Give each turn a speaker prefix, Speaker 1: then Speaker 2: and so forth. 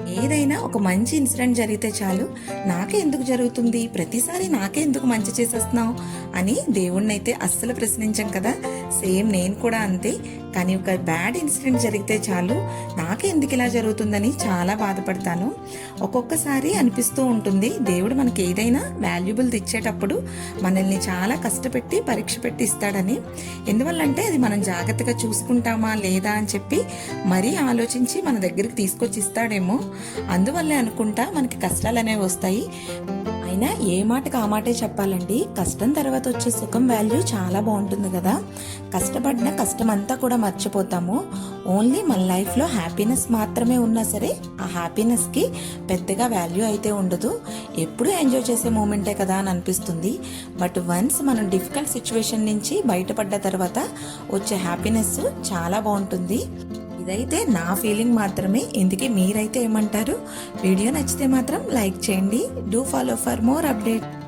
Speaker 1: ఏదైనా ఒక మంచి ఇన్సిడెంట్ జరిగితే చాలు, నాకే ఎందుకు జరుగుతుంది, ప్రతిసారి నాకే ఎందుకు మంచి చేసేస్తున్నావు అని దేవుణ్ణి అయితే అస్సలు ప్రశ్నించాం కదా. సేమ్ నేను కూడా అంతే. కానీ ఒక బ్యాడ్ ఇన్సిడెంట్ జరిగితే చాలు, నాకే ఎందుకు ఇలా జరుగుతుందని చాలా బాధపడతాను. ఒక్కొక్కసారి అనిపిస్తూ ఉంటుంది, దేవుడు మనకి ఏదైనా వాల్యుబుల్ ఇచ్చేటప్పుడు మనల్ని చాలా కష్టపెట్టి పరీక్ష పెట్టి ఇస్తాడని. ఎందువల్లంటే అది మనం జాగ్రత్తగా చూసుకుంటామా లేదా అని చెప్పి మరీ ఆలోచించి మన దగ్గరికి తీసుకొచ్చి ఇస్తాడేమో. అందువల్లే అనుకుంటా మనకి కష్టాలు అనేవి వస్తాయి. అయినా ఏ మాటకు ఆ మాటే చెప్పాలండి, కష్టం తర్వాత వచ్చే సుఖం వాల్యూ చాలా బాగుంటుంది కదా. కష్టపడిన కష్టం అంతా కూడా మర్చిపోతాము. ఓన్లీ మన లైఫ్లో హ్యాపీనెస్ మాత్రమే ఉన్నా సరే ఆ హ్యాపీనెస్కి పెద్దగా వాల్యూ అయితే ఉండదు. ఎప్పుడూ ఎంజాయ్ చేసే మూమెంటే కదా అని అనిపిస్తుంది. బట్ వన్స్ మనం డిఫికల్ట్ సిచ్యువేషన్ నుంచి బయటపడ్డ తర్వాత వచ్చే హ్యాపీనెస్ చాలా బాగుంటుంది. ఇదైతే నా ఫీలింగ్ మాత్రమే. ఇందుకే మీరైతే ఏమంటారు? వీడియో నచ్చితే మాత్రం లైక్ చేయండి. Do follow for more update.